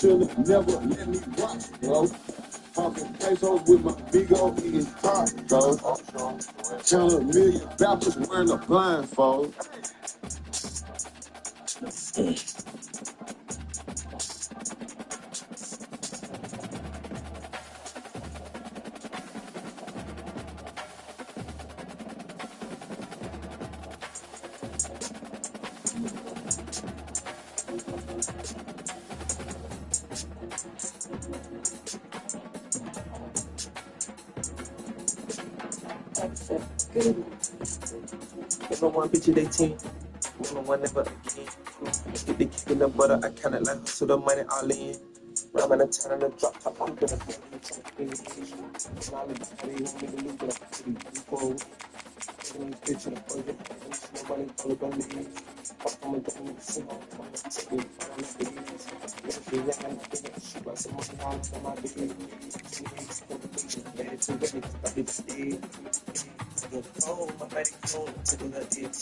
should've never let me rock, bro. Talking pesos with my big old eating car, bro. Telling a million rappers wearing a blindfold. Never one bitch of 18. Never one never again. Get the kick in the butter. I kinda like hustle the money all in. Ramming the town and the drop top. I'm gonna put it all in the body. You want me to look at the city. You go. Bitch in the budget. Nobody call it on the east. I'm a dumb nigga. Sit on the take it. I'm not the east. Yeah, I gotta get it. Shoot like some money all on my baby. Bad to ready. I did stay. Oh, my body cold, tickle her itch.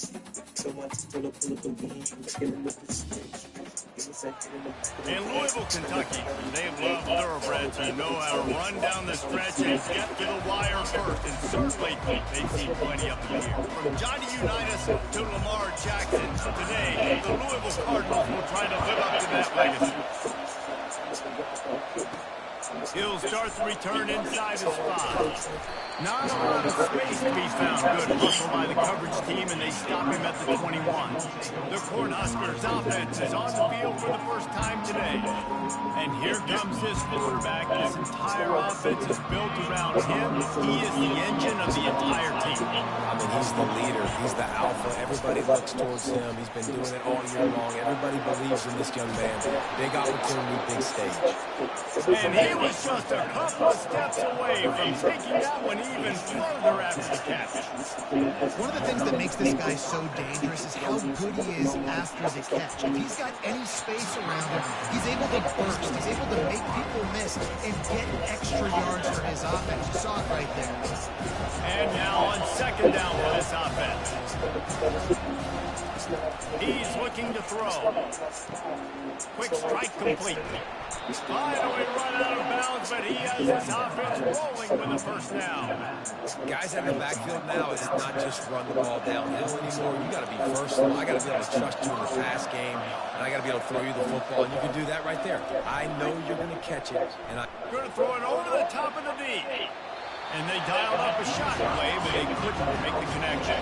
So much to pull up again, making a little switch. In Louisville, Kentucky, they love thoroughbreds who know how to run down the stretch and get to the wire first. And certainly, they've seen plenty up here. From Johnny Unitas to Lamar Jackson, today, the Louisville Cardinals will try to live up to that legacy. He'll start the return inside his 5. Not a lot of space to be found. Good hustle by the coverage team, and they stop him at the 21. The Cornhuskers offense is on the field for the first time today. And here comes this quarterback. This entire offense is built around him. He is the engine of the entire team. I mean, he's the leader. He's the alpha. Everybody looks towards him. He's been doing it all year long. Everybody believes in this young man. Big opportunity, big stage. And he was just a couple of steps away from taking that one even further after the catch. One of the things that makes this guy so dangerous is how good he is after the catch. If he's got any space around him, he's able to burst. He's able to make people miss and get extra yards for his offense. You saw it right there. And now on second down for this offense. He's looking to throw. Quick strike complete. Finally run out of bounds, but he has his offense rolling with a first down. Guys out of the backfield now, it's not just run the ball downhill anymore. You got to be versatile. I got to be able to trust you in the pass game, and I got to be able to throw you the football, and you can do that right there. I know you're going to catch it. And going to throw it over the top of the D. And they dialed up a shot play, but they couldn't make the connection.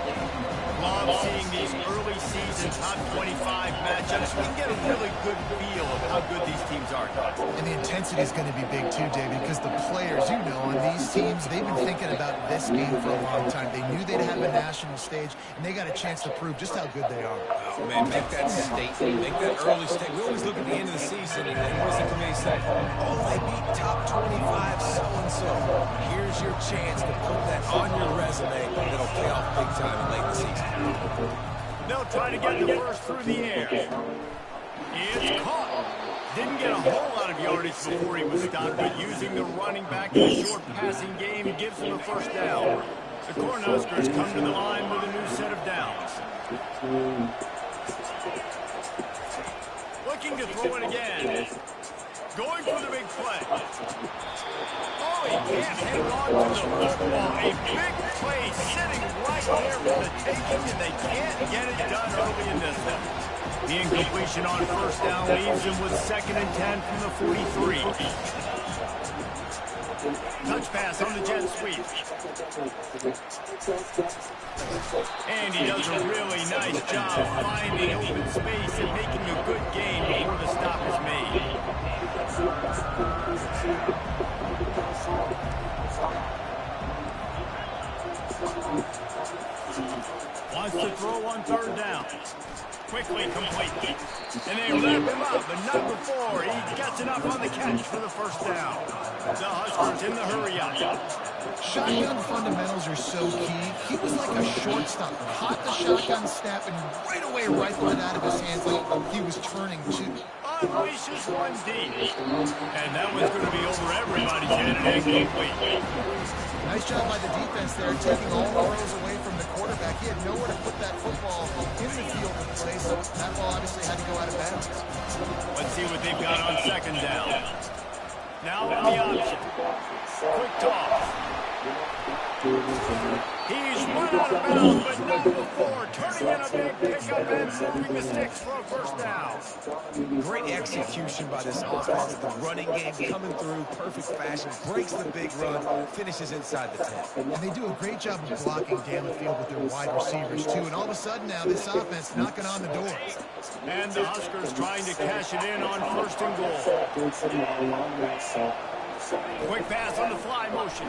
Love seeing these early season top 25 matchups. We get a really good feel of how good these teams are. And the intensity is going to be big too, David, because the players, you know, on these teams, they've been thinking about this game for a long time. They knew they'd have a national stage, and they got a chance to prove just how good they are. oh, man, make that statement. Make that early statement. We always look at the end of the season, and what does the committee say? Oh, they beat top 25 so-and-so. Here's your chance to put that on your resume that'll pay off big time late in the season. They'll try to get the first through the air. It's caught. Didn't get a whole lot of yardage before he was stopped, but using the running back in a short passing game gives him a first down. The Cornhuskers come to the line with a new set of downs. Looking to throw it again. Going for the big play. Oh, he can't hang on to the football. A big play sitting right there for the taking, and they can't get it done early in this one. The incompletion on first down leaves him with 2nd and 10 from the 43. Touch pass on the jet sweep. And he does a really nice job finding open space and making a good gain before the stop is made. Wants to throw on 3rd down. Quickly complete. And they wrap him up, but not before he gets enough on the catch for the first down. The Huskers in the hurry-up. Shotgun fundamentals are so key. He was like a shortstop. Caught the shotgun snap and right away rifled it out of his hands like he was turning too. unleashes one deep. And that one's going to be over everybody's head and incomplete. Nice job by the defense there, taking all throws away from the quarterback. He had nowhere to put that football in the field of play, so that ball obviously had to go out of bounds. Let's see what they've got on second down. Now on the option. Quick toss. He's run out of bounds, but not before. Turning in a big pickup and moving the sticks for a first down. Great execution by this offense. The running game coming through, perfect fashion. Breaks the big run, finishes inside the 10. And they do a great job of blocking down the field with their wide receivers, too. And all of a sudden now, this offense knocking on the door. And the Huskers trying to cash it in on first and goal. Quick pass on the fly motion.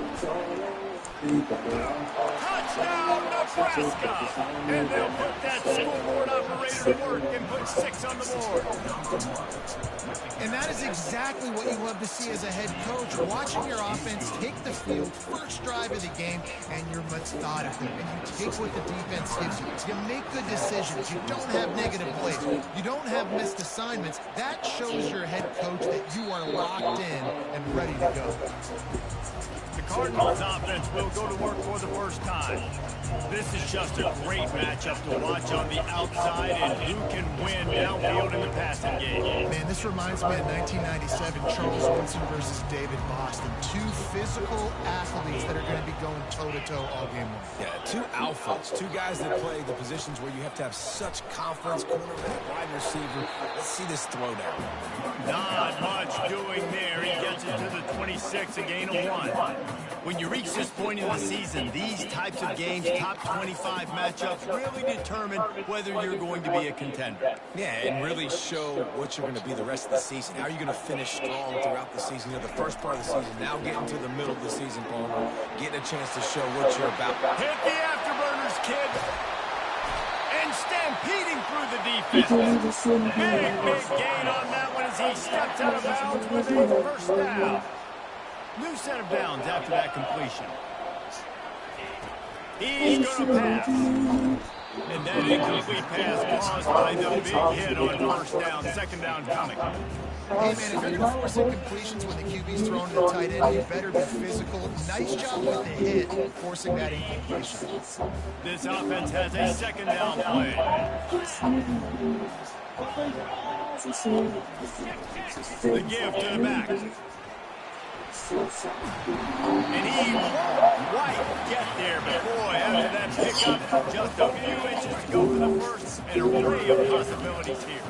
Touchdown, Nebraska! And they'll put that scoreboard operator to work and put 6 on the board. And that is exactly what you love to see as a head coach. Watching your offense take the field, first drive of the game, and you're methodical. And you take what the defense gives you. You make good decisions. You don't have negative plays. You don't have missed assignments. That shows your head coach that you are locked in and ready to go. The Cardinals offense will go to work for the first time. This is just a great matchup to watch on the outside, and who can win downfield in the passing game. Man, this reminds me of 1997, Charles Woodson versus David Boston. Two physical athletes that are going to be going toe-to-toe all game long. Yeah, two alphas, two guys that play the positions where you have to have such confidence, cornerback, wide receiver. Let's see this throwdown. Not much doing there. He gets it to the 26, a gain of 1. When you reach this point in the season, these types of games, top 25 matchups, really determine whether you're going to be a contender. Yeah, and really show what you're going to be the rest of the season. How are you going to finish strong throughout the season? You know, the first part of the season, now getting to the middle of the season, Palmer, getting a chance to show what you're about. Hit the afterburners, kid. And stampeding through the defense. Big gain on that one as he steps out of bounds with a first down. New set of downs after that completion. He's going to pass. And that incomplete pass caused by the big hit on first down. Second down coming. Hey, man, if you're going to force incompletions when the QB's thrown to the tight end, you better be physical. Nice job with the hit, forcing that incompletion. This offense has a second down play. The give to the back. And he won't quite get there, but boy, after that pickup, just a few inches to go for the first, and an array of possibilities here.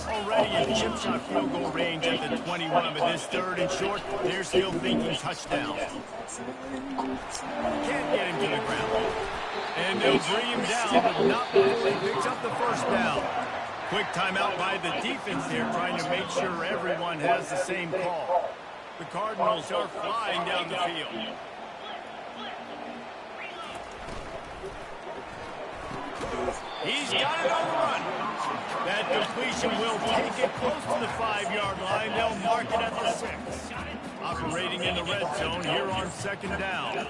Already in chip shot field goal range at the 21, but this third and short, they're still thinking touchdown. Can't get him to the ground. And they'll bring him down, but not before he picks up the first down. Quick timeout by the defense there, trying to make sure everyone has the same call. The Cardinals are flying down the field. He's got it on the run. That completion will take it close to the 5-yard line. They'll mark it at the 6. Operating in the red zone here on second down.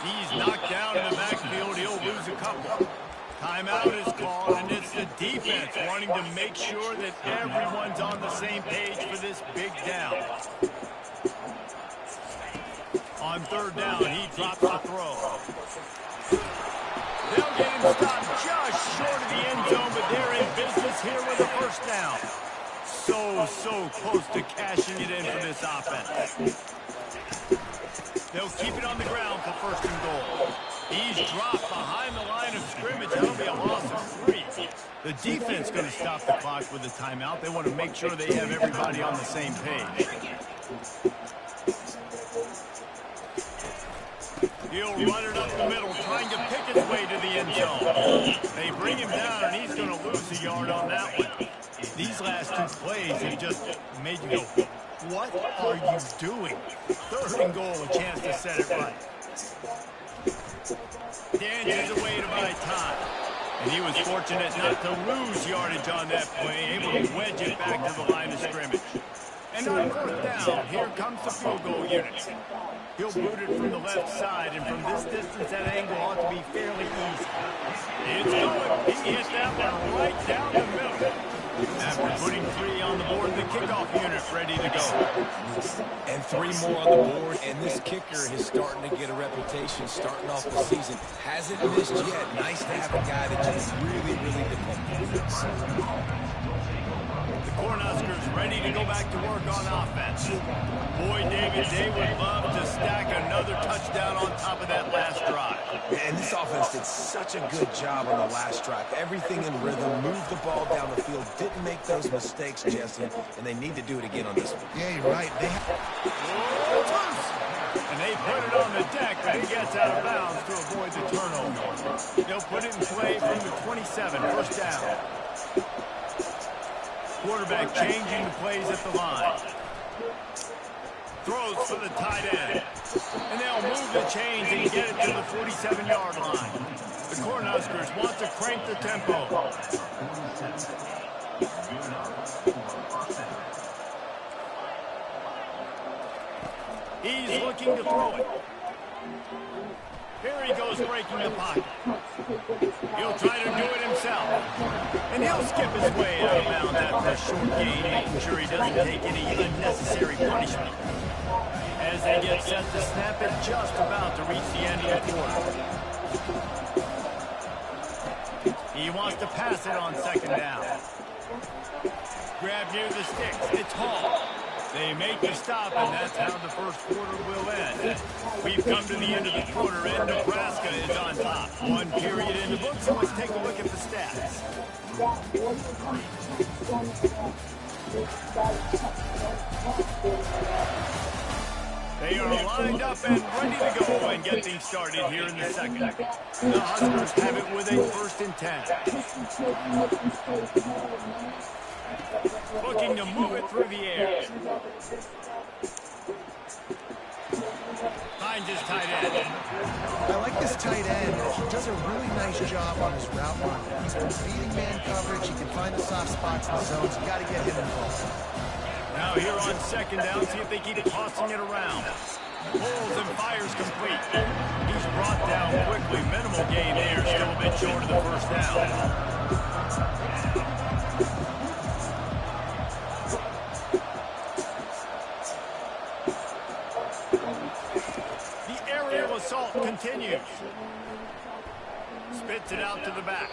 He's knocked down in the backfield. He'll lose a couple. Timeout is called, and it's the defense wanting to make sure that everyone's on the same page for this big down. On third down, he drops the throw. They'll get him stopped just short of the end zone, but they're in business here with a first down. So close to cashing it in for this offense. They'll keep it on the ground for first and goal. He's dropped behind the line of scrimmage. That'll be a loss of 3. The defense going to stop the clock with a timeout. They want to make sure they have everybody on the same page. He'll run it up the middle, trying to pick his way to the end zone. They bring him down, and he's going to lose a yard on that one. These last 2 plays have just made you go, what are you doing? Third and goal, a chance to set it right. Dances away to buy time. And he was fortunate not to lose yardage on that play, able to wedge it back to the line of scrimmage. And on fourth down, here comes the field goal unit. He'll boot it from the left side, and from this distance, that angle ought to be fairly easy. It's going. He hit that one right down the middle. After putting 3 on the board, the kickoff unit ready to go. And 3 more on the board, and this kicker is starting to get a reputation starting off the season. Hasn't missed yet. Nice to have a guy that you can really, really depend on. The Cornhuskers ready to go back to work on offense. Boy, David, they would love to stack another touchdown on top of that last drive. And this offense did such a good job on the last drive. Everything in rhythm, moved the ball down the field, didn't make those mistakes, Jesse, and they need to do it again on this one. Yeah, you're right. And they put it on the deck, but he gets out of bounds to avoid the turnover. They'll put it in play from the 27, first down. Quarterback changing the plays at the line. Throws for the tight end. And they'll move the chains and get it to the 47-yard line. The Cornhuskers want to crank the tempo. He's looking to throw it. Here he goes breaking the pocket. He'll try to do it himself. And he'll skip his way out of bounds after a short gain, making sure he doesn't take any unnecessary punishment. As they get set to snap it, just about to reach the end of the quarter. He wants to pass it on second down. Grab near the sticks. It's Hall. They make the stop, and that's how the first quarter will end. We've come to the end of the quarter, and Nebraska is on top. 1 period in the book, so let's take a look at the stats. They are lined up and ready to go and get things started here in the second. The Huskers have it with a 1st and 10. Looking to move it through the air. Finds his tight end. I like this tight end. He does a really nice job on his route run. He's beating man coverage. He can find the soft spots in the zones. You got to get him involved. Now here on second down, see if they keep tossing it around. Pulls and fires complete. He's brought down quickly. Minimal gain there. Still a bit short of the first down. Assault continues. Spits it out to the back.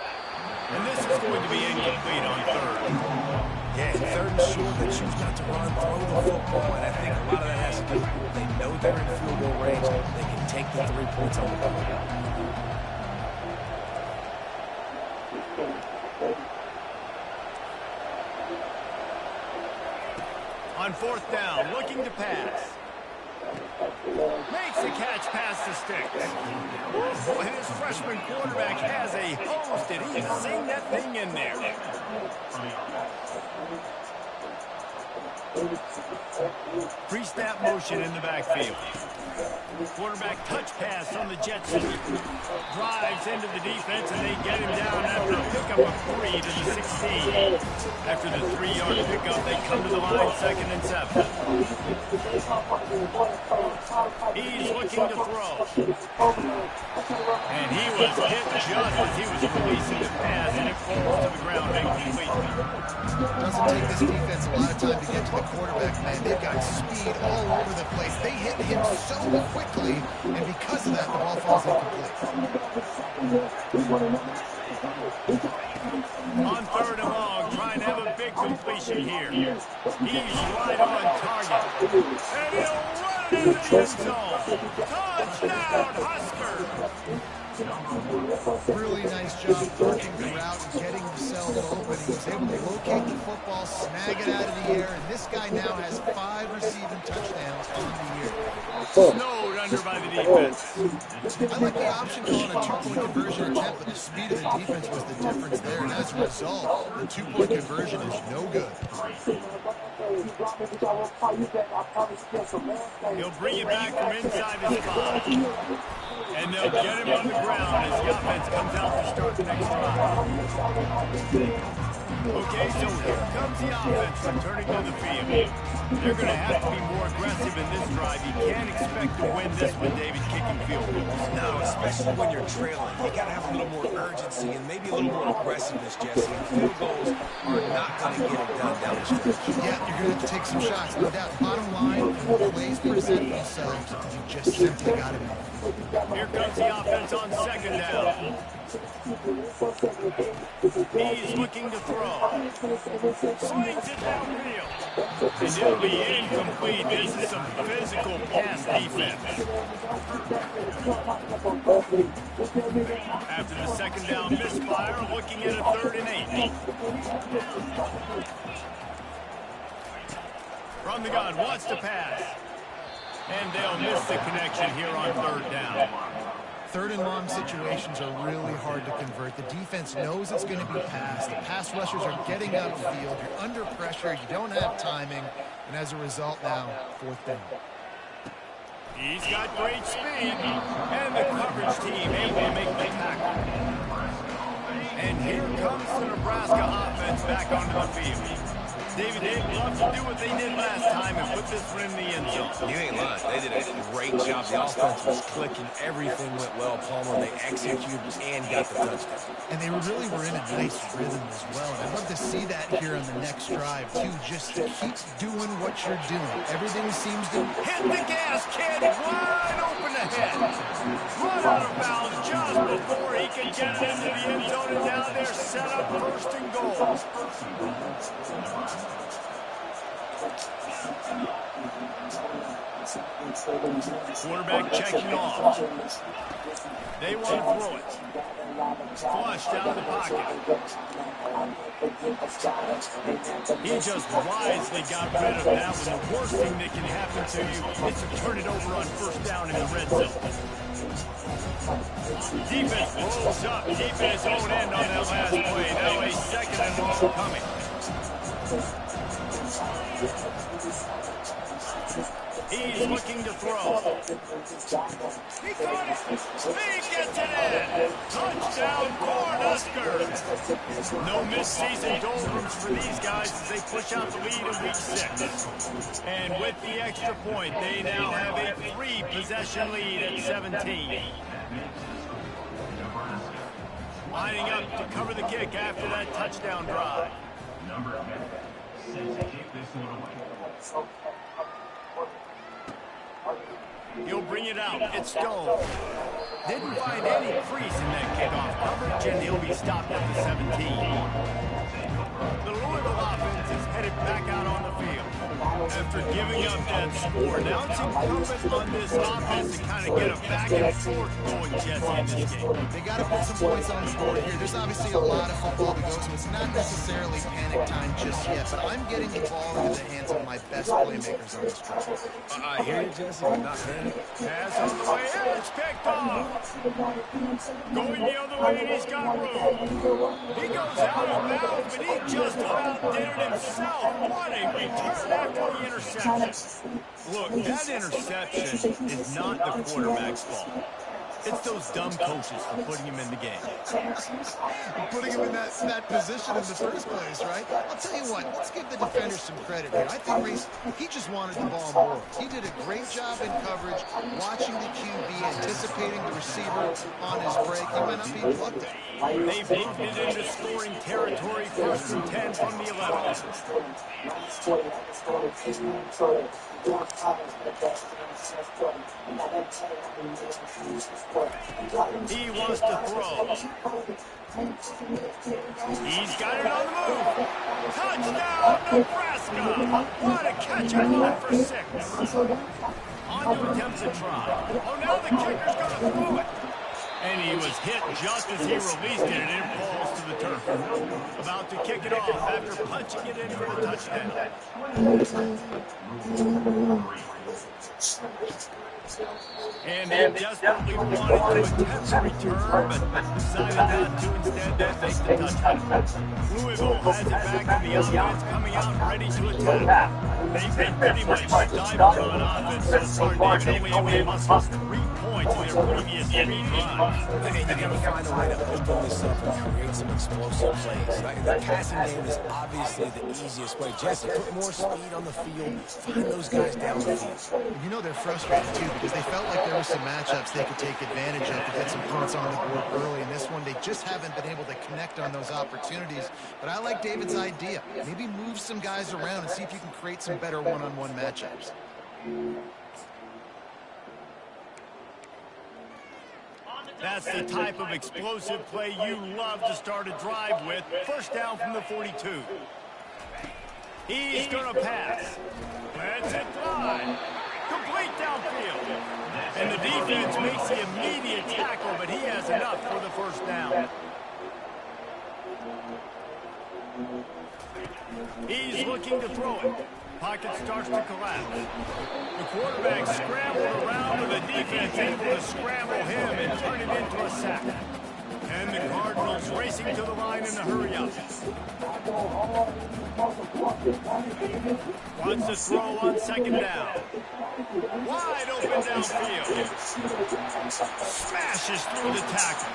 And this is going to be incomplete on 3rd. Yeah, 3rd and short, they choose not to run, throw the football, and I think a lot of that has to do with they know they're in field goal range. They can take the 3 points on the board. On 4th down, looking to pass. Makes the catch past the sticks. Boy, this freshman quarterback has a hose. Did he sing that thing in there? Pre-snap motion in the backfield. Quarterback touch pass on the jet sweep. Drives into the defense, and they get him down after a pickup of 3 to the 16. After the 3-yard pickup, they come to the line 2nd and 7. He's looking to throw. And he was hit just as he was releasing the pass, and it falls to the ground incomplete. Doesn't take this defense a lot of time to get to the quarterback, man. They've got speed all over the place. They hit him so quickly, and because of that, the ball falls incomplete. On 3rd and long, trying to have a big completion here. He's right on target. And he'll run it into the end zone. Touchdown, Husker! Really nice job working the route and getting himself open. He was able to locate the football, snag it out of the air, and this guy now has 5 receiving touchdowns on the year. Snowed under by the defense. I like the option call on a 2-point conversion attempt, but the speed of the defense was the difference there, and as a result, the 2-point conversion is no good. He'll bring it back from inside the spot. And they'll get him on the ground as the offense comes out to start the next drive. Okay, so here comes the offense returning to the field. They're going to have to be more aggressive in this drive. You can't expect to win this one, David, kicking field goals. No, especially when you're trailing. You got to have a little more urgency and maybe a little more aggressiveness, Jesse. And field goals are not going to get it done down the stretch. Yeah, you're going to have to take some shots, no doubt. Bottom line, plays present themselves. You just simply got to be. Here comes the offense on second down. He's looking to throw. Swings it downfield. And it'll be incomplete. This is some physical pass defense. After the second down misfire, looking at a 3rd and 8. From the gun, wants to pass. And they'll miss the connection here on 3rd down. 3rd and long situations are really hard to convert. The defense knows it's going to be passed. The pass rushers are getting upfield. You're under pressure. You don't have timing. And as a result now, 4th down. He's got great speed. And the coverage team able to make the tackle. And here comes the Nebraska offense back onto the field. David, they'd love to do what they did last time and put this one in the end zone. You ain't lying. They did a great job. The offense was clicking. Everything went well, Palmer. They executed and got the touchdown. And they really were in a nice rhythm as well. And I'd love to see that here on the next drive, too. Just keep doing what you're doing. Everything seems to... Hit the gas, kid. Wide open ahead. Run out of bounds just before he can get it into the end zone. And now they're set up 1st and goal. Quarterback checking off. They want to throw it. Flushed out of the pocket. He just wisely got rid of that one. The worst thing that can happen to you is to turn it over on 1st down in the red zone. Defense rolls up deep in his own end on that last play. Now a 2nd and long coming. He's looking to throw. He caught it. He gets it in. Touchdown, Cornhuskers. No mid-season doldrums for these guys as they push out the lead in week 6. And with the extra point, they now have a 3-possession lead at 17. Lining up to cover the kick after that touchdown drive. He'll bring it out. It's Stone. Didn't find any crease in that kickoff coverage, and he'll be stopped at the 17. The Louisville offense is headed back out on the field. After giving up that score, now it's incumbent on this offense to kind of get a back and forth going, Jesse, in this game. They got to put some points on the board here. There's obviously a lot of football to go, so it's not necessarily panic time just yet, but I'm getting the ball into the hands of my best playmakers on this drive. I hear you, Jesse, but not panic. Pass on the way in, it's picked off. Going the other way, and he's got room. He goes out of bounds, but he just about did it himself. What a return after the interception. Look, that interception is not the quarterback's fault. It's those dumb coaches for putting him in the game. Putting him in that position in the first place, right? I'll tell you what, let's give the defender some credit here. I think Reese, he just wanted the ball more. He did a great job in coverage, watching the QB, anticipating the receiver on his break. He might not be plugged in. They've moved it into scoring territory, 1st and 10 from the 11. He wants to throw. He's got it on the move. Touchdown, Nebraska. What a catch and run for 6. On to attempts a try. Oh, now the kicker's going to throw it. And he was hit just as he released it, and it falls to the turf. About to kick it off after punching it in for the touchdown. And they desperately wanted to attempt the return, but decided not to. Instead, they make the touchdown. Louisville has it back in the offense, coming out ready to attack. They've been pretty much stifled on offense so far, David, only able to muscle 3 points to their previous 3 drives. And you got to find a way to open this up and create some explosive plays. Like, the passing game is obviously the easiest way. Jesse, put more speed on the field. Find those guys down the field. You know they're frustrated, too, because they felt like there were some matchups they could take advantage of to get some points on the board early. In this one, they just haven't been able to connect on those opportunities. But I like David's idea. Maybe move some guys around and see if you can create some better one-on-one matchups. That's the type of explosive play you love to start a drive with. First down from the 42. He's going to pass. Lets it fly. Complete downfield. And the defense makes the immediate tackle, but he has enough for the first down. He's looking to throw it. Pocket starts to collapse. The quarterback scrambled around, but the defense able to scramble him and turn it into a sack. And the Cardinals racing to the line in a hurry up. Wants to throw on second down. Wide open downfield. Smashes through the tackle.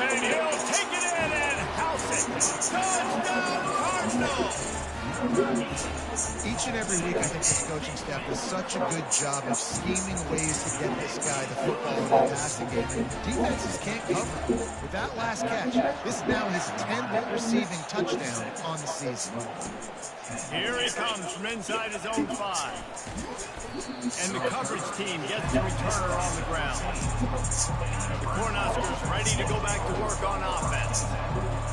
And he'll take it in and house it. Touchdown Cardinals! Each and every week, I think this coaching staff does such a good job of scheming ways to get this guy the football in the passing game. And defenses can't cover. With that last catch, this is now his 10th receiving touchdown on the season. Here he comes from inside his own 5. And the coverage team gets the returner on the ground. The Cornhuskers ready to go back to work on offense.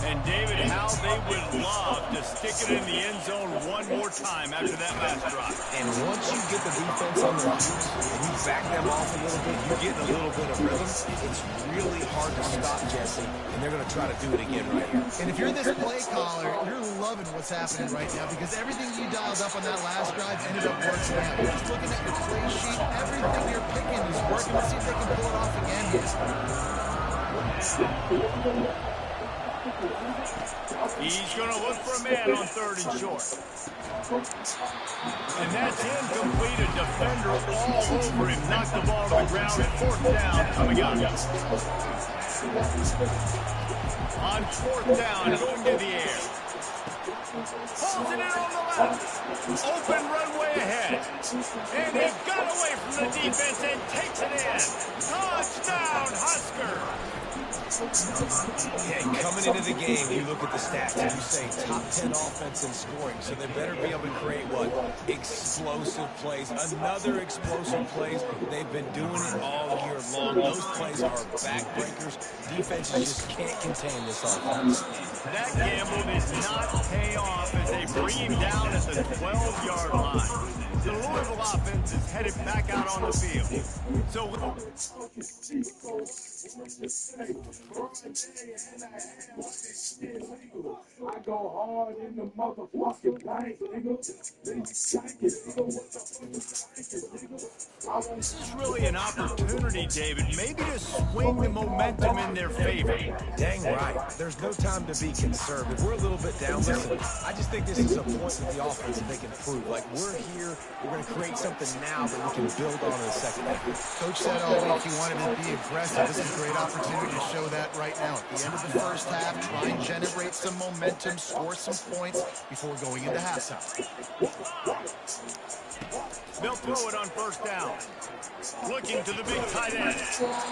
And David, how they would love to stick it in the end zone one more time after that last drive. And once you get the defense on their heels and you back them off a little bit, you get a little bit of rhythm, it's really hard to stop Jesse, and they're going to try to do it again right here. And if you're this play caller, you're loving what's happening right now because everything you dialed up on that last drive ended up working out. You're just looking at your play sheet, everything you're picking is working. Let's see if they can pull it off again here. He's going to look for a man on 3rd and short. And that's incomplete. A defender all over him. Knocked the ball to the ground. 4th down coming up. On 4th down, going to the air. Pulls it in on the left. Open runway ahead. And he got away from the defense and takes it in. Touchdown, Husker. Yeah, coming into the game, you look at the stats and you say top 10 offense in scoring, so they better be able to create what? Explosive plays. Another explosive plays. They've been doing it all year long. Those plays are backbreakers. Defenses just can't contain this offense. That gamble did not pay off as they bring him down at the 12-yard line. The Louisville offense is headed back out on the field. So I go hard in the motherfucking bank, this is really an opportunity, David, maybe to swing the momentum in their favor. Dang right. There's no time to be conservative. We're a little bit down. Listen, I just think this is a point with the offense that they can prove. Like, we're here, we're going to create something now that we can build on in the second half. Coach said all week he wanted to be aggressive. This is a great opportunity to show that right now. At the end of the first half, try and generate some momentum, score some points before going into halftime. They'll throw it on 1st down. Looking to the big tight end.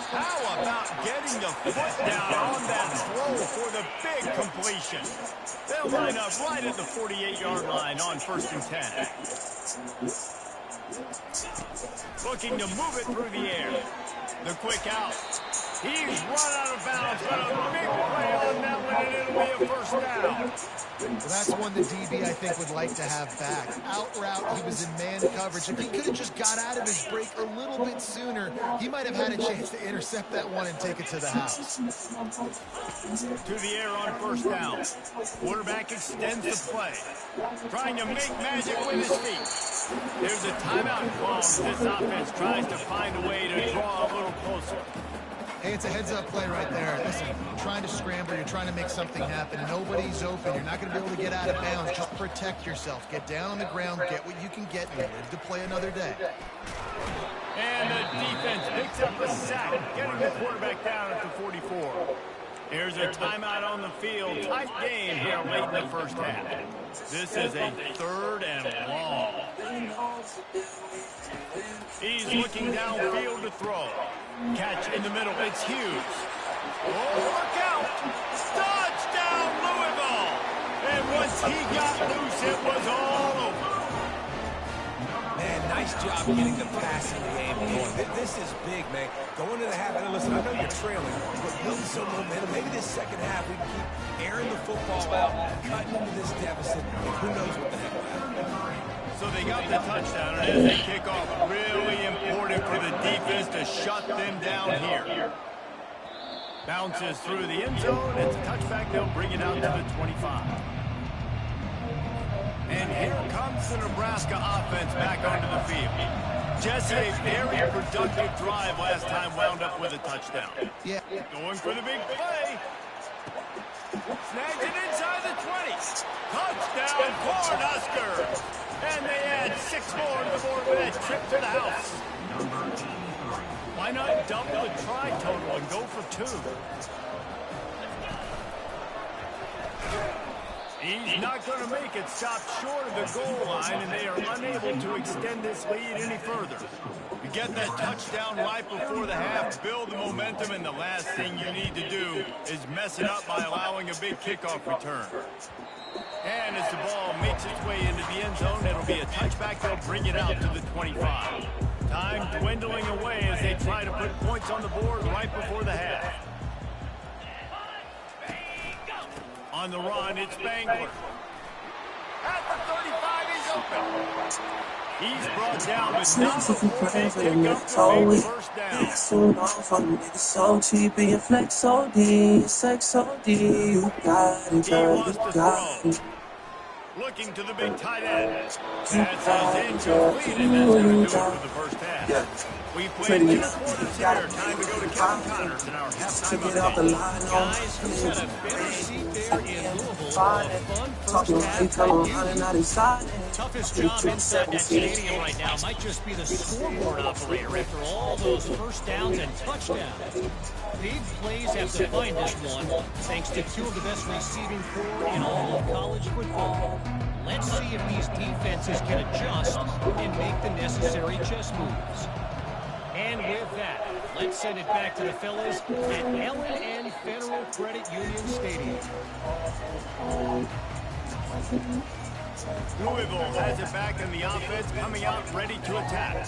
How about getting the foot down on that throw for the big completion? They'll line up right at the 48-yard line on 1st and 10. Looking to move it through the air. The quick out. He's run out of bounds, but a big play on that one, and it'll be a 1st down. Well, that's one the DB, I think, would like to have back. Out route, he was in man coverage. If he could have just got out of his break a little bit sooner, he might have had a chance to intercept that one and take it to the house. To the air on 1st down. Quarterback extends the play. Trying to make magic with his feet. There's a timeout call. This offense tries to find a way to draw a little closer. Hey, it's a heads-up play right there. Listen, you're trying to scramble, you're trying to make something happen, and nobody's open. You're not going to be able to get out of bounds. Just protect yourself. Get down on the ground, get what you can get, and live to play another day. And the defense picks up a sack, getting the quarterback down at the 44. Here's a timeout on the field. Tight game here late in the first half. This is a 3rd and long. He's looking downfield to throw. Catch in the middle. It's Hughes. Oh, look out. Touchdown, Louisville. And once he got loose, it was all over. Man, nice job getting the passing game going. This is big, man. Going to the half, and listen, I know you're trailing, but building some momentum. Maybe this second half we can keep airing the football out, cutting into this deficit, and who knows what the heck will happen. So they got the touchdown, and as they kick off, really important for the defense to shut them down here. Bounces through the end zone. It's a touchback. They'll bring it out to the 25. And here comes the Nebraska offense back onto the field. Jesse, a very productive drive last time, wound up with a touchdown. Yeah. Going for the big play. Snags it inside the 20. Touchdown, Cornhuskers. And they add 6 more to the board with that trip to the house. Why not double the try total and go for 2? He's not going to make it. Stopped short of the goal line, and they are unable to extend this lead any further. You get that touchdown right before the half, build the momentum, and the last thing you need to do is mess it up by allowing a big kickoff return. And as the ball makes its way into the end zone, it'll be a touchback. They'll bring it out to the 25. Time dwindling away as they try to put points on the board right before the half. On the run, it's Bangler. At the 35, he's open. He's brought down, but not before they pick up the big first down. So cheap and flex OD, sex OD, you got it, girl, you got it. Looking to the big tight end. Passes incomplete, and that's going to do it for the first half. We played 2 quarters here. Time to go to Kevin Connors in our halftime update. Guys, who's had a better seat there in Louisville? A fun first half. Toughest job inside that stadium right now might just be the scoreboard operator after all those first downs and touchdowns. Big plays have defined this one, thanks to 2 of the best receiving corps in all of college football. Let's see if these defenses can adjust and make the necessary chess moves. And with that, let's send it back to the fellas at L&N Federal Credit Union Stadium. Louisville has it back in the offense, coming out ready to attack.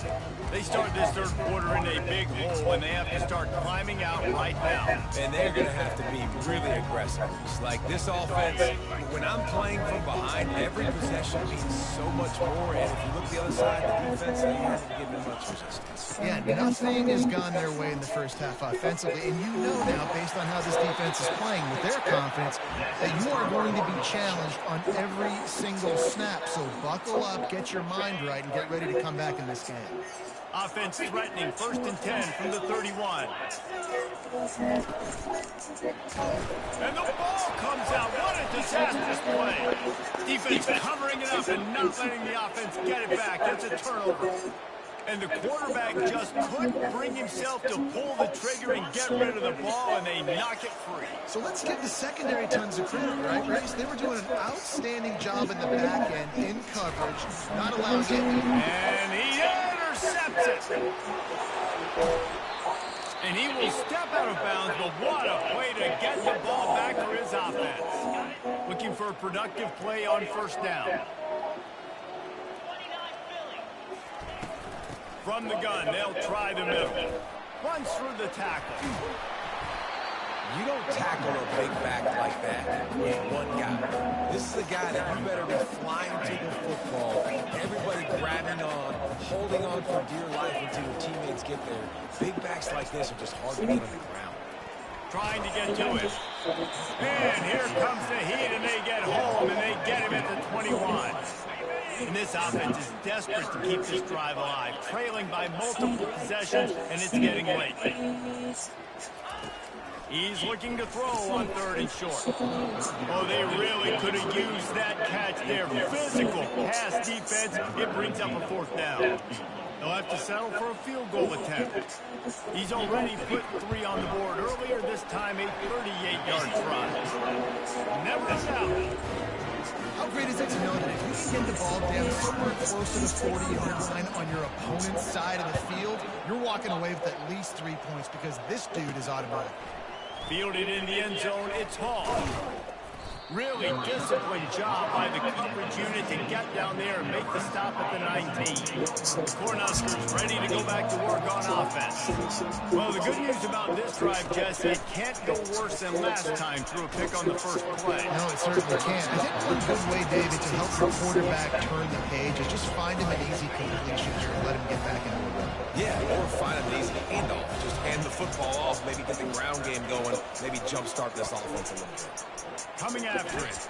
They start this third quarter in a big hole, and they have to start climbing out right now. And they're going to have to be really aggressive. It's like this offense, when I'm playing from behind, every possession means so much more. And if you look the other side, the defense, they haven't given much resistance. Yeah, nothing has gone their way in the first half offensively. And you know now, based on how this defense is playing with their confidence, that you are going to be challenged on every single snap. So buckle up, get your mind right, and get ready to come back in this game. Offense threatening, 1st and 10 from the 31. And the ball comes out. What a disastrous play. Defense covering it up and not letting the offense get it back. That's a turnover. And the quarterback just couldn't bring himself to pull the trigger and get rid of the ball, and they knock it free. So let's give the secondary tons of credit, right, Race? They were doing an outstanding job in the back end, in coverage, not allowing it. And he intercepts it. And he will step out of bounds, but what a way to get the ball back for his offense. Looking for a productive play on 1st down. From the gun, they'll try the middle. Runs through the tackle. You don't tackle a big back like that with one guy. This is a guy that you better be flying to the football. Everybody grabbing on, holding on for dear life until your teammates get there. Big backs like this are just hard to get on the ground. Trying to get to it. And here comes the heat, and they get home, and they get him at the 21. And this offense is desperate to keep this drive alive, trailing by multiple possessions, and it's getting late. He's looking to throw on 3rd and short. Oh, they really could have used that catch there. Physical pass defense. It brings up a 4th down. They'll have to settle for a field goal attempt. He's already put 3 on the board earlier, this time a 38-yard try. Never in doubt. How great is it to know that if you can get the ball down somewhere close to the 40-yard line on your opponent's side of the field, you're walking away with at least 3 points because this dude is automatic. Fielded in the end zone, it's Hall. Really disciplined job by the coverage unit to get down there and make the stop at the 19. The Cornhuskers ready to go back to work on offense. Well, the good news about this drive, Jesse, it can't go worse than last time through a pick on the first play. No, it certainly can't. I think one good way, David, to help the quarterback turn the page is just find him an easy completion here and let him get back into the run. Yeah, or find an easy handoff. Just hand the football off, maybe get the ground game going, maybe jumpstart this offense a little bit. Coming after it.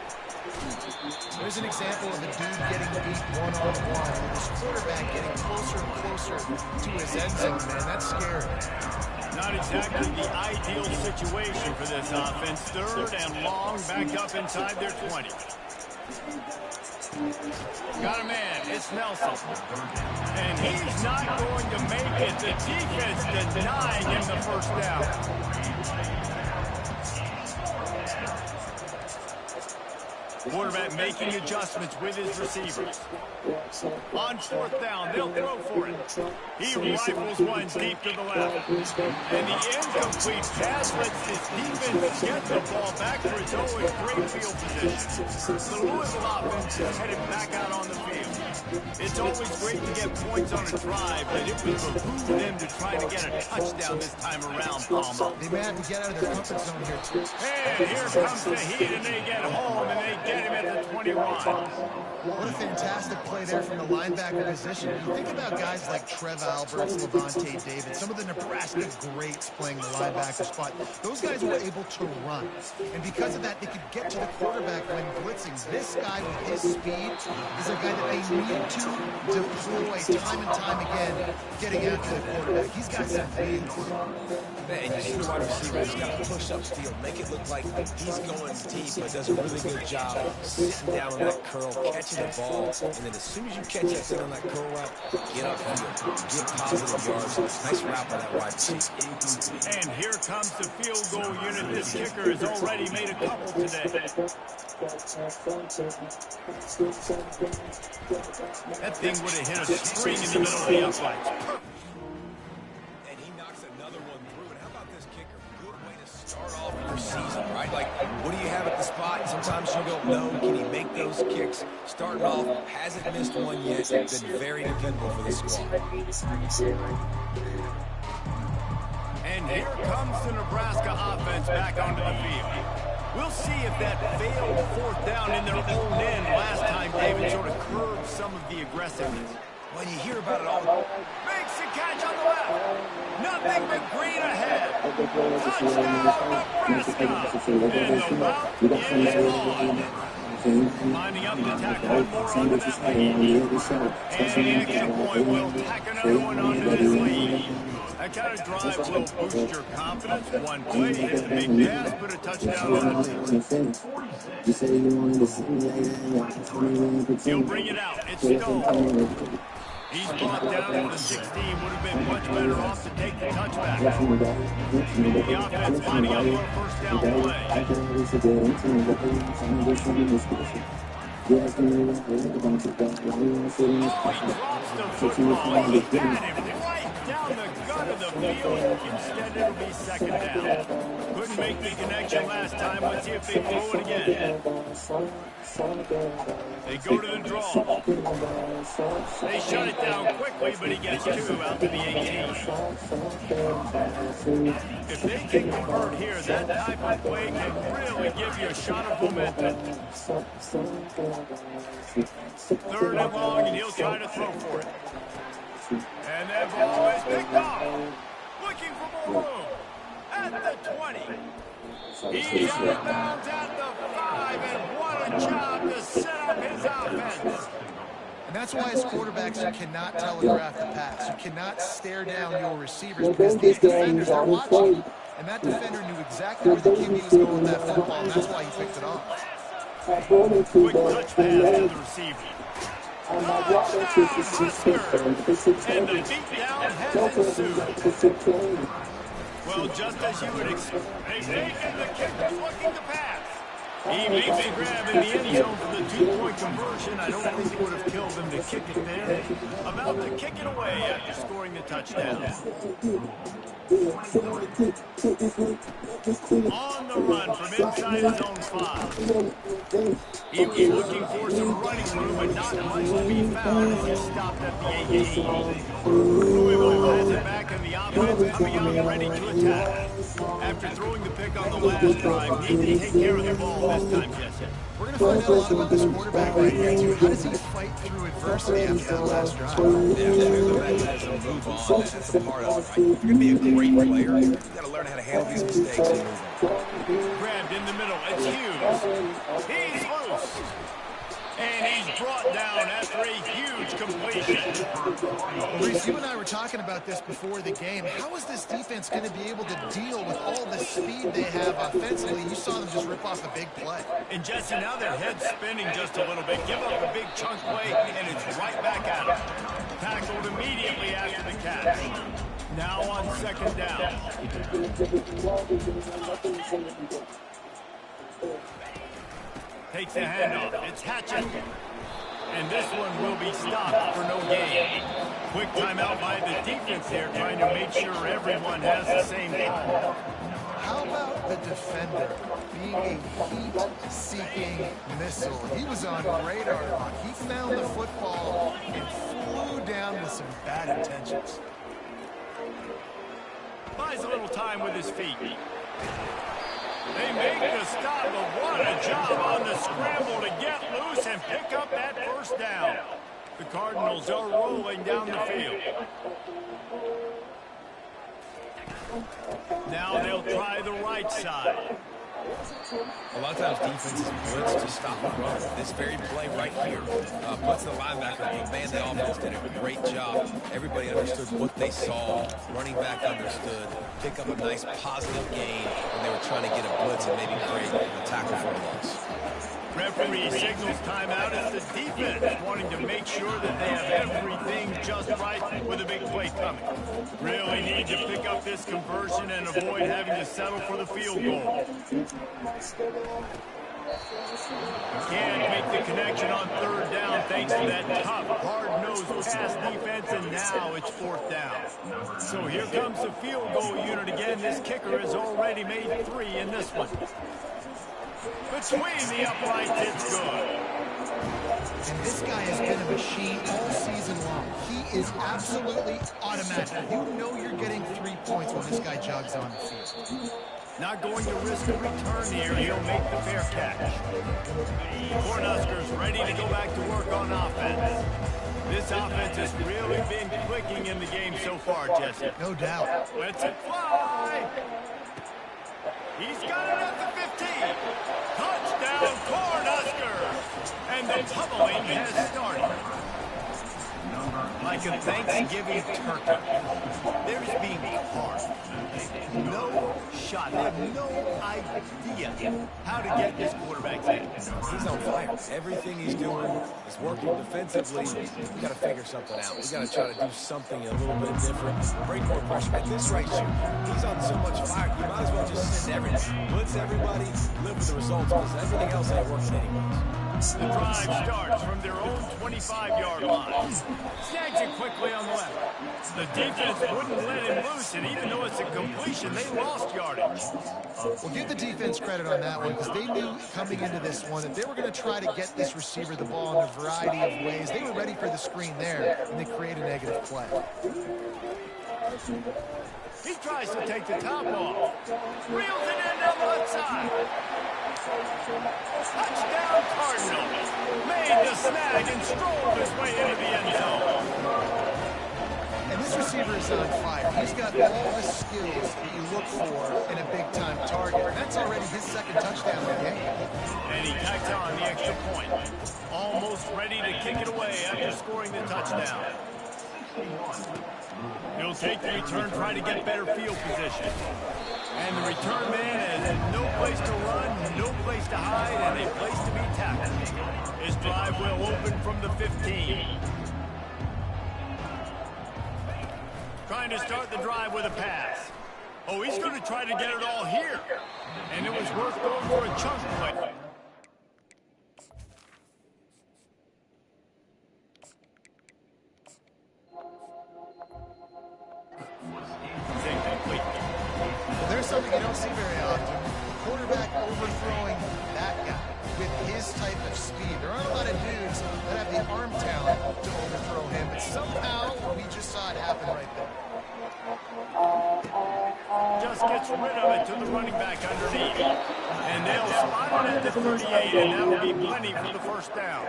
There's an example of a dude getting beat one-on-one with his quarterback getting closer and closer to his end zone, man. That's scary. Not exactly the ideal situation for this offense. 3rd and long, back up inside their 20. Got a man, it's Nelson. And he's not going to make it. The defense denying him the first down. Quarterback making adjustments with his receivers. On 4th down, they'll throw for it. He rifles one deep to the left. And the incomplete pass lets his defense get the ball back for its own great field position. The Louisville offense is headed back out on the field. It's always great to get points on a drive, but it would behoove them to try to get a touchdown this time around, Palmer. They may have to get out of their comfort zone here, too. And here comes the heat, and they get home, and they get him at the 21. What a fantastic play there from the linebacker position. You think about guys like Trev Alberts, Levante David, some of the Nebraska greats playing the linebacker spot. Those guys were able to run. And because of that, they could get to the quarterback when blitzing. This guy with his speed is a guy that they need to deploy time and time again, getting after the quarterback. He's got some wings. Man, you see the wide receiver, he's got to push up field, make it look like he's going deep, but does a really good job sitting down on that curl, catching the ball, and then as soon as you catch that thing on that curl route, get up field, get positive yards. Nice route by that wide receiver. And here comes the field goal unit. This kicker has already made a couple today. That thing would have hit a string in the middle of the uprights. And he knocks another one through. And how about this kicker? Good way to start off your season, right? Like, what do you have at the spot? Sometimes you don't know. Can he make those kicks? Starting off, hasn't missed one yet. Been very dependable for this squad. And here comes the Nebraska offense back onto the field. We'll see if that failed 4th down in their own end last time, David, sort of curbed some of the aggressiveness. When you hear about it all, Makes the catch on the left. Nothing but green ahead. Touchdown, Nebraska. And the route is on. Lining up to tack one more onto that lead. And the extra point will tack another one onto this lead. That kind of drive will boost your confidence. One play, hit the big pass, put a touchdown on the board. He'll bring it out. It's Stone. He's brought down to the 16. Would have been much better off to take the touchback. The offense lining up for a first down play. Oh, he drops the football. He had him right down the gut of the field. Instead, it'll be 2nd down. Couldn't make the connection last time. Let's see if they throw it again. They go to the draw. They shut it down quickly, but he gets 2 out to the 18. If they can convert here, that type of play can really give you a shot of momentum. 3rd and long, and he'll try to throw for it. And that ball is picked off. Looking for more room. At the 20. He's out of bounds at the 5, and what a job to set up his offense. And that's why as quarterbacks, you cannot telegraph the pass. You cannot stare down your receivers because these defenders are watching. And that defender knew exactly where the QB was going with that football, and that's why he picked it off. Quick touch pass to the receiver. Touchdown, Huskers! And the beatdown has ensued. Well, just as you would expect, they've taken the kicker's looking to pass. He makes the grab in the end zone for the 2-point conversion. I don't think it would have killed him to kick it there. About to kick it away after scoring the touchdown. On the run from inside his own 5. He was looking for some running room, but not much to be found as he stopped at the 18. Louisville has it back in the offense, coming out ready to attack. After throwing the pick on the last drive, need to take care of the ball this time, Jesse. We're going to find out a lot about this quarterback right here, too. How does he fight through adversity after that last drive? Yeah, clearly the vet has him move on. That's a part of it, right? If you're going to be a great player, you've got to learn how to handle these mistakes and move on. Grabbed in the middle. It's Hughes. He's loose. And he's brought down after a huge completion. Well, Reese, you and I were talking about this before the game. How is this defense going to be able to deal with all the speed they have offensively? You saw them just rip off a big play. And Jesse, now their head's spinning just a little bit. Give up a big chunk play, and it's right back at them. Tackled immediately after the catch. Now on second down. Takes the handoff. It's Hatchett. And this one will be stopped for no gain. Quick timeout by the defense there, trying to make sure everyone has the same time. How about the defender being a heat-seeking missile? He was on radar lock. He found the football and flew down with some bad intentions. Buys a little time with his feet. They make the stop, but what a job on the scramble to get loose and pick up that first down. The Cardinals are rolling down the field. Now they'll try the right side. A lot of times defenses blitz to stop the run. This very play right here, blitz the linebacker, but man, the offense did a great job. Everybody understood what they saw. Running back understood. Pick up a nice positive gain when they were trying to get a blitz and maybe create a tackle for a loss. Referee signals timeout as the defense wanting to make sure that they have everything just right with a big play coming. Really need to pick up this conversion and avoid having to settle for the field goal. Can't make the connection on third down thanks to that tough, hard-nosed pass defense, and now it's fourth down. So here comes the field goal unit again. This kicker has already made 3 in this one. Between the uprights, it's good. And this guy has been a machine all season long. He is absolutely automatic. You know you're getting 3 points when this guy jogs on the field. Not going to risk a return here. He'll make the fair catch. Cornhuskers ready to go back to work on offense. This offense has really been clicking in the game so far, Jesse. No doubt. Let's it fly. He's got it at the 15. Touchdown, Cornhuskers. And the pummeling has started. Like a Thanksgiving turkey, there's being hard. No shot. They have no idea how to get this quarterback's in. He's on fire. Everything he's doing is working defensively. We got to figure something out. We got to try to do something a little bit different. Break more pressure. At this rate, he's on so much fire. You might as well just send everything. Blitz everybody, live with the results, because everything else ain't working anyways. The drive starts from their own 25-yard line. Snags it quickly on the left. The defense wouldn't let him loose, and even though it's a completion, they lost yardage. Well, give the defense credit on that one, because they knew coming into this one that they were going to try to get this receiver the ball in a variety of ways. They were ready for the screen there, and they create a negative play. He tries to take the top off. Reels it in down the left side. Touchdown Cardinals. Made the snag and strolled his way into the end zone. And this receiver is on fire. He's got all the skills that you look for in a big-time target. That's already his second touchdown of the game. And he tacks on the extra point. Almost ready to kick it away after scoring the touchdown. He'll take the return, try to get better field position. And the return man has no place to run, no place to hide, and a place to be tackled. His drive will open from the 15. Trying to start the drive with a pass. Oh, he's going to try to get it all here. And it was worth going for a chunk play. Well, there's something you don't see very often. Quarterback overthrowing that guy with his type of speed. There aren't a lot of dudes that have the arm talent to overthrow him, but somehow we just saw it happen right there. Just gets rid of it to the running back underneath. And they'll spot it at the 38, and that will be plenty for the first down.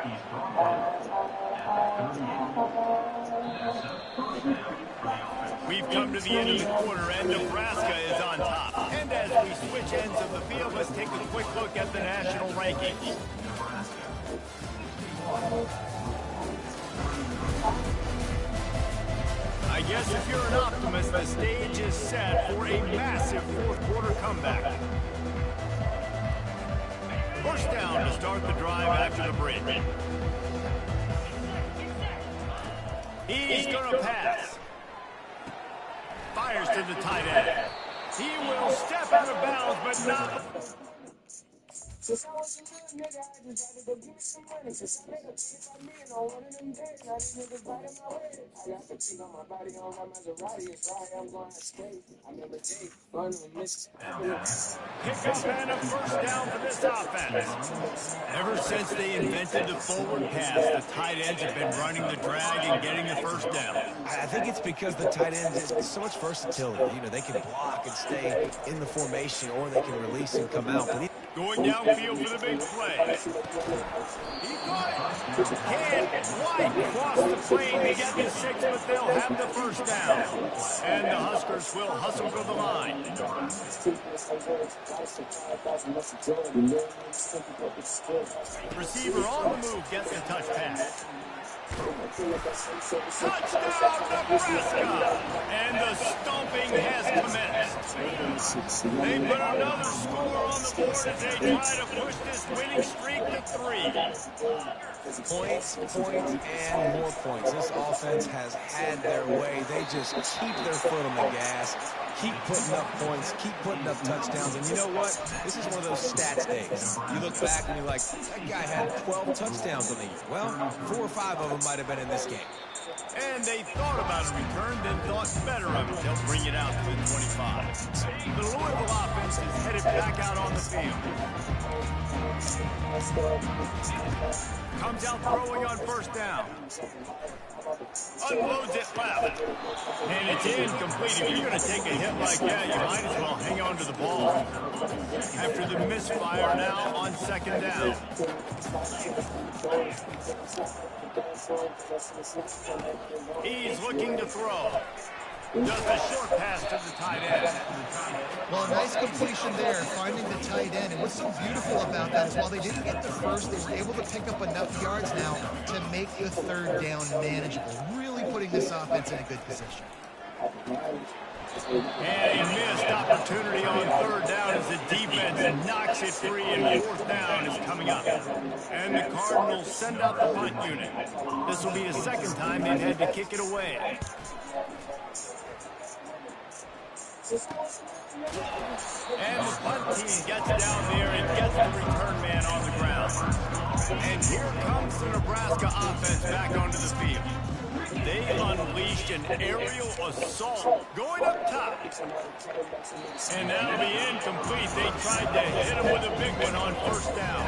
We've come to the end of the quarter, and Nebraska is on top. And as we switch ends of the field, let's take a quick look at the national rankings. I guess if you're an optimist, the stage is set for a massive fourth quarter comeback. First down to start the drive after the break. He's going to pass. Fires to the tight end. He will step out of bounds, but not... Since I was a little nigga, I decided to go give me some money. Since I made up 25 million on one of them days, now these niggas right in my way. I got fatigue on my body, on my Maserati. It's right, I'm going to skate. I remember Dave, running with Mrs. Pick up and a first down for this offense. Ever since they invented the forward pass, the tight ends have been running the drag and getting the first down. I think it's because the tight ends is so much versatility. You know, they can block and stay in the formation, or they can release and come out. But going downfield for the big play. He caught it. Can't quite cross the plane to get the 6, but they'll have the first down. And the Huskers will hustle for the line. Receiver on the move gets the touch pass. Touchdown, Nebraska! And the stomping has commenced. They put another score on the board as they try to push this winning streak to 3. Points, and more points. This offense has had their way. They just keep their foot on the gas, keep putting up points, keep putting up touchdowns. And you know what? This is one of those stats days. You look back and you're like, that guy had 12 touchdowns on the year. Well, 4 or 5 of them might have been in this game. And they thought about a return, then thought better of it. They'll bring it out to the 25. The Louisville offense is headed back out on the field. Comes out throwing on first down. Unloads it left. And it's incomplete. If you're going to take a hit like that, you might as well hang on to the ball. After the misfire now on second down. He's looking to throw. Just a short pass to the tight end. Well, a nice completion there, finding the tight end. And what's so beautiful about that is while they didn't get the first, they were able to pick up enough yards now to make the third down manageable, really putting this offense in a good position. And a missed opportunity on third down as the defense knocks it free, and fourth down is coming up. And the Cardinals send out the punt unit. This will be the second time they've had to kick it away. And the punt team gets down there and gets the return man on the ground. And here comes the Nebraska offense back onto the field. They unleashed an aerial assault going up top. And that'll be incomplete. They tried to hit him with a big one on first down.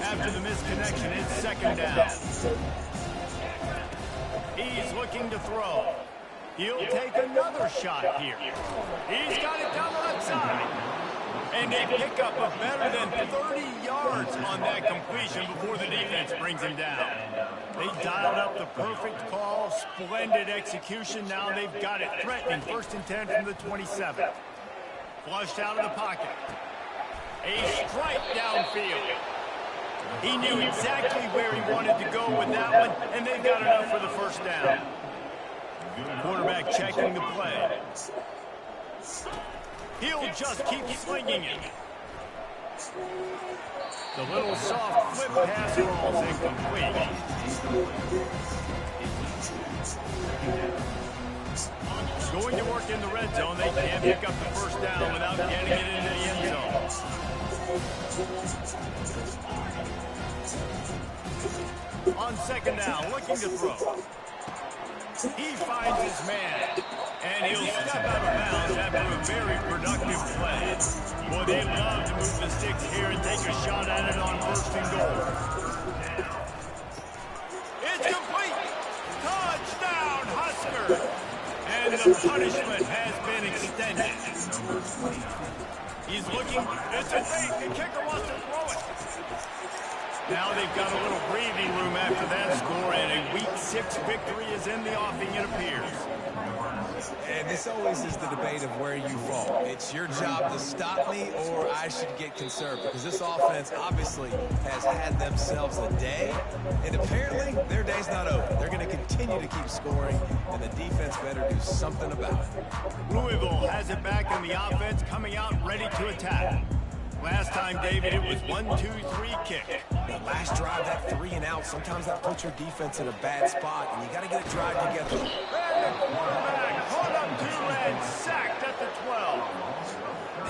After the misconnection, it's second down. He's looking to throw. He'll take another shot here. He's got it down the left side. And they pick up a better than 30 yards on that completion before the defense brings him down. They dialed up the perfect call, splendid execution. Now they've got it threatening. First and 10 from the 27. Flushed out of the pocket. A strike downfield. He knew exactly where he wanted to go with that one, and they've got enough for the first down. Quarterback checking the play. He'll just keep slinging it. The little soft flip That pass roll's incomplete. Going to work in the red zone. They can't pick up the first down without getting it into the end zone. On second down, looking to throw. He finds his man, and he'll step out of bounds after a very productive play. Boy, they love to move the sticks here and take a shot at it on first and goal. It's complete. Touchdown, Husker. And the punishment has been extended. He's looking. It's a fake. The kicker wants to throw it. Now they've got a little breathing room after that score, and a Week 6 victory is in the offing, it appears. And this always is the debate of where you fall. It's your job to stop me, or I should get conservative, because this offense obviously has had themselves a day, and apparently their day's not over. They're going to continue to keep scoring, and the defense better do something about it. Louisville has it back in the offense, coming out ready to attack. Last time, David, it was 1-2-3 kick. The last drive, that 3 and out, sometimes that puts your defense in a bad spot, and you got to get a drive together. And the quarterback caught up to and sacked at the 12.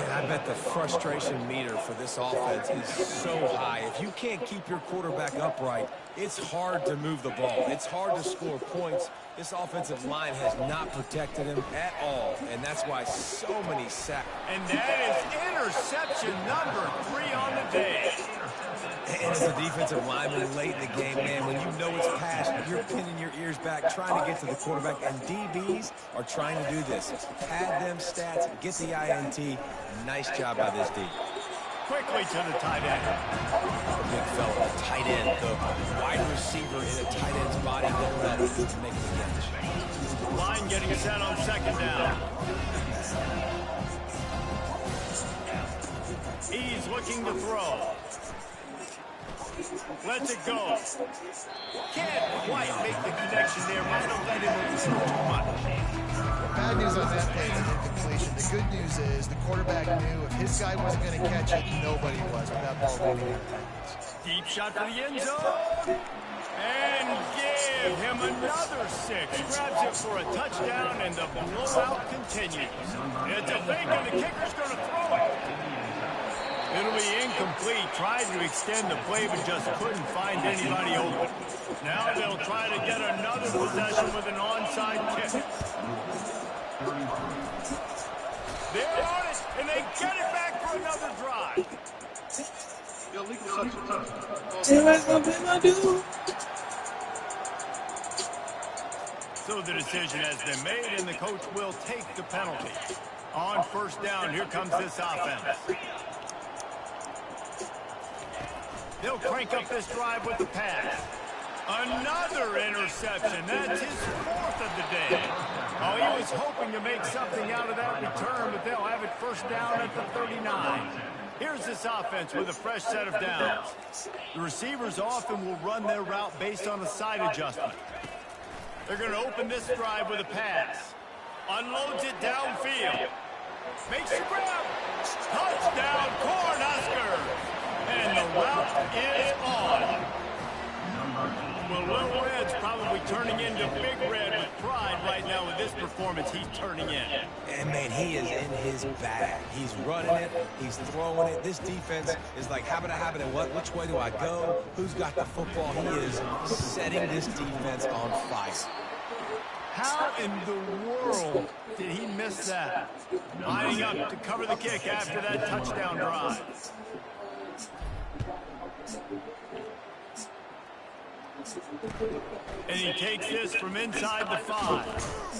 And I bet the frustration meter for this offense is so high. If you can't keep your quarterback upright, it's hard to move the ball. It's hard to score points. This offensive line has not protected him at all, and that's why so many sacks. And that is interception number 3 on the day. And as a defensive lineman late in the game, man, when you know it's past, you're pinning your ears back, trying to get to the quarterback, and DBs are trying to do this. Pad them stats, get the INT. Nice job by this D. Quickly to the tight end. Big fella, the tight end, the wide receiver in a tight end's body going up to make the catch. Line getting set on second down. He's looking to throw. Lets it go. Can't quite make the connection there. Might have let him a little too much. Bad news on that play is an incompletion. The good news is the quarterback knew if his guy wasn't going to catch it, nobody was with that ball leaving out of. Deep shot for the end zone. And give him another 6. Grabs it for a touchdown, and the blowout continues. It's a fake, and the kicker's going to throw it. It'll be incomplete. Tried to extend the play, but just couldn't find anybody open. Now they'll try to get another possession with an onside kick. They're on it, and they get it back for another drive. So the decision has been made, and the coach will take the penalty. On first down, here comes this offense. They'll crank up this drive with the pass. Another interception. That's his 4th of the day. Oh, he was hoping to make something out of that return, but they'll have it first down at the 39. Here's this offense with a fresh set of downs. The receivers often will run their route based on a side adjustment. They're going to open this drive with a pass. Unloads it downfield. Makes the grab. Touchdown, Cornhuskers. And the route is on. Well, Little Red's probably turning into Big Red with pride right now with this performance he's turning in. And, man, he is in his bag. He's running it. He's throwing it. This defense is like, habit, what? Which way do I go? Who's got the football? He is setting this defense on fire. How in the world did he miss that? Lining up to cover the kick after that touchdown drive. And he takes this from inside the 5.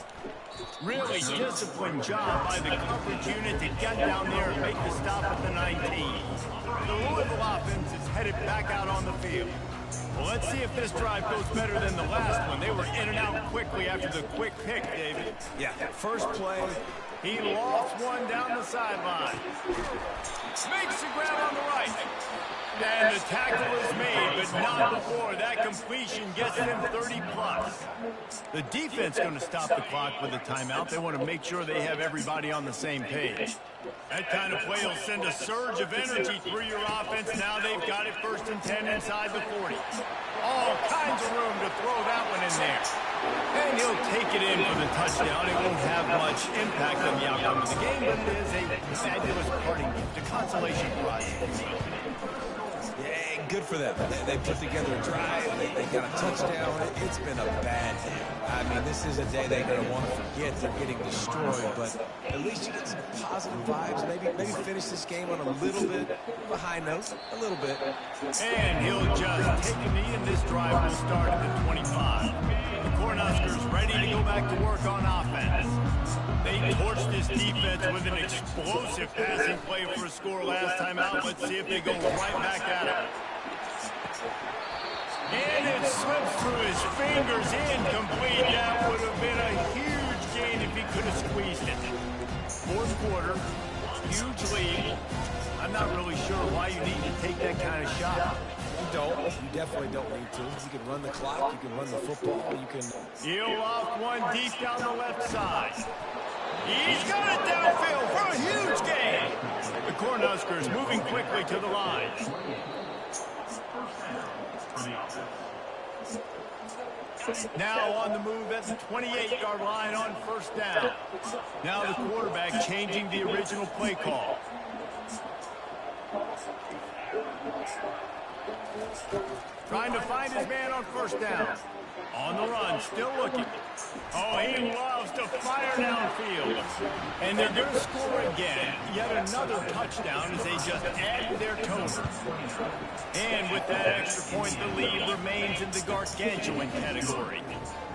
Really disciplined job by the coverage unit to get down there and make the stop at the 19. The Louisville offense is headed back out on the field. Well, let's see if this drive goes better than the last one. They were in and out quickly after the quick pick, David. Yeah, first play. He lost one down the sideline. Makes the grab on the right. And the tackle is made, but not before that completion gets them 30-plus. The defense going to stop the clock with a timeout. They want to make sure they have everybody on the same page. That kind of play will send a surge of energy through your offense. Now they've got it 1st and 10 inside the 40. All kinds of room to throw that one in there. And he'll take it in for the touchdown. It won't have much impact on the outcome of the game, but it is a fabulous parting gift, a consolation prize, if you will. Yeah, good for them. They put together a drive. They got a touchdown. It's been a bad day. I mean, this is a day they're going to want to forget. They're getting destroyed, but at least you get some positive vibes. Maybe finish this game on a little bit of a high note, a little bit. And he'll just take a knee, and this drive will start at the 25. The Cornhuskers ready to go back to work on offense. They torched this defense with an explosive passing play for a score last time out. Let's see if they go right back at it. And it slips through his fingers, incomplete. That would have been a huge gain if he could have squeezed it. 4th quarter, huge lead. I'm not really sure why you need to take that kind of shot. You don't. You definitely don't need to. You can run the clock. You can run the football. You can... He'll off one deep down the left side. He's got it downfield for a huge gain. The Cornhuskers moving quickly to the line. Now on the move at the 28-yard line on 1st down. Now the quarterback changing the original play call. Trying to find his man on 1st down. On the run, still looking. Oh, he loves to fire downfield. And they're going to score again. Yet another touchdown as they just add to their total. And with that extra point, the lead remains in the gargantuan category.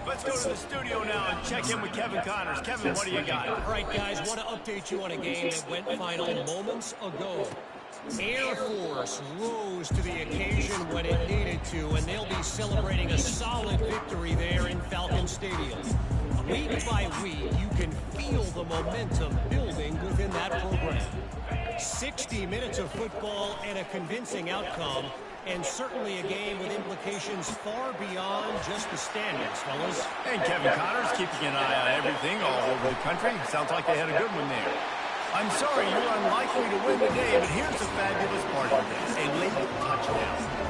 Let's go to the studio now and check in with Kevin Connors. Kevin, what do you got? All right, guys, want to update you on a game that went final moments ago. Air Force rose to the occasion when it needed to, and they'll be celebrating a solid victory there in Falcon Stadium. Week by week, you can feel the momentum building within that program. 60 minutes of football and a convincing outcome, and certainly a game with implications far beyond just the standings, fellas. And Kevin Connors keeping an eye on everything all over the country. Sounds like they had a good one there. I'm sorry you're unlikely to win today, but here's the fabulous part of this. A late touchdown.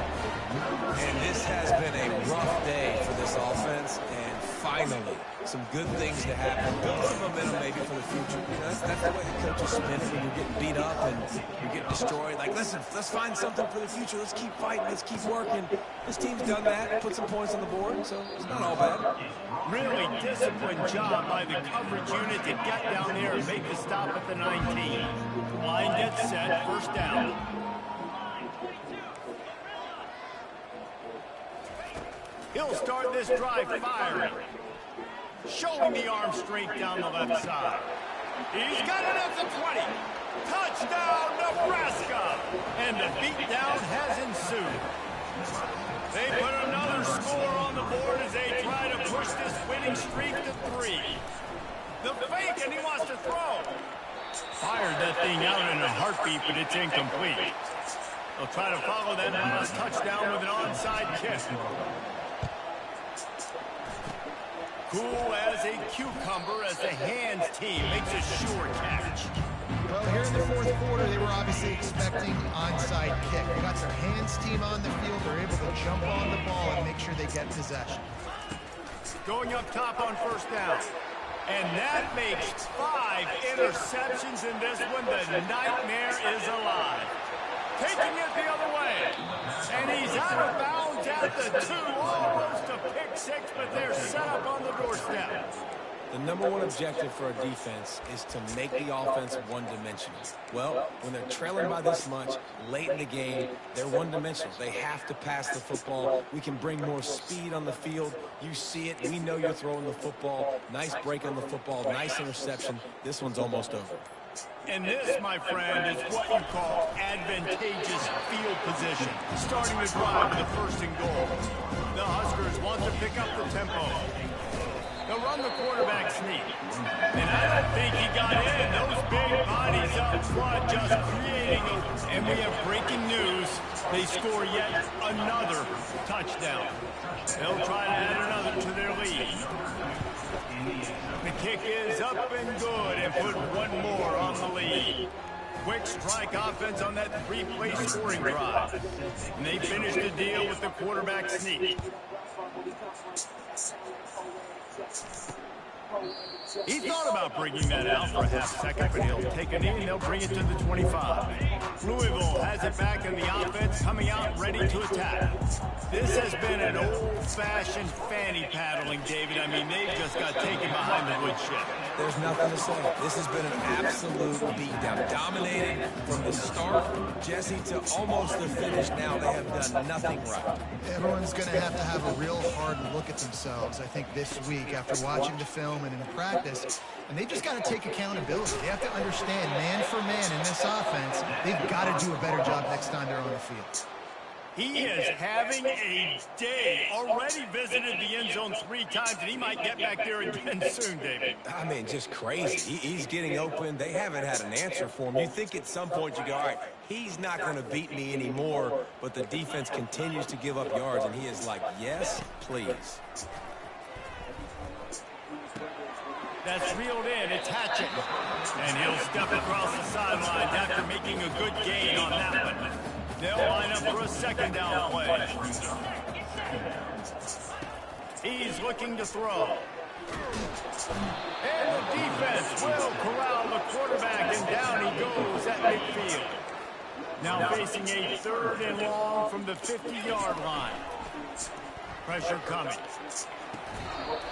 And this has been a rough day for this offense, and finally, some good things to happen. Build some momentum maybe for the future. You know, that's the way the coaches spin it when you're getting beat up and you're getting destroyed. Like, listen, let's find something for the future. Let's keep fighting. Let's keep working. This team's done that, put some points on the board, so it's not all bad. Really disciplined job by the coverage unit to get down there and make the stop at the 19. Line gets set, 1st down. He'll start this drive firing. Showing the arm strength down the left side. He's got it at the 20. Touchdown, Nebraska! And the beatdown has ensued. They put another score on the board as they try to push this winning streak to 3. The fake, and he wants to throw. Fired that thing out in a heartbeat, but it's incomplete. They'll try to follow that last touchdown with an onside kick. Cool as a cucumber as the hands team makes a sure catch. Well, here in the 4th quarter, they were obviously expecting onside kick. They got their hands team on the field. They're able to jump on the ball and make sure they get possession. Going up top on 1st down. And that makes 5 interceptions in this one. The nightmare is alive. Taking it the other way. And he's out of bounds at the 2. Almost a pick 6, but they're set up on the doorstep. The number one objective for a defense is to make the offense one-dimensional. Well, when they're trailing by this much, late in the game, they're one-dimensional. They have to pass the football. We can bring more speed on the field. You see it. We know you're throwing the football. Nice break on the football. Nice interception. This one's almost over. And this, my friend, is what you call advantageous field position. Starting the drive with a 1st and goal. The Huskers want to pick up the tempo. They'll run the quarterback sneak. And I don't think he got in. Those big bodies up front just creating a... And we have breaking news. They score yet another touchdown. They'll try to add another to their lead. The kick is up and good and put one more on the lead. Quick strike offense on that three-play scoring drive. And they finish the deal with the quarterback sneak. He thought about bringing that out for a half second, but he'll take a knee and they'll bring it to the 25. Louisville has it back in the offense, coming out ready to attack. This has been an old-fashioned fanny paddling, David. I mean, they've just got taken behind the woodshed. There's nothing to say. This has been an absolute beatdown. Dominated from the start, Jesse, to almost the finish. Now they have done nothing right. Everyone's going to have a real hard look at themselves, I think, this week after watching the film and in practice. And they just got to take accountability. They have to understand, man for man in this offense, they've got to do a better job next time they're on the field. He is having a day. Already visited the end zone 3 times, and he might get back there again soon, David. I mean, just crazy. He's getting open. They haven't had an answer for him. You think at some point you go, all right, he's not going to beat me anymore, but the defense continues to give up yards, and he is like, yes, please. That's reeled in. It's Hatchett. And he'll step across the sidelines after making a good gain on that one. They'll line up for a second down play. He's looking to throw. And the defense will corral the quarterback, and down he goes at midfield. Now facing a 3rd and long from the 50-yard line. Pressure coming.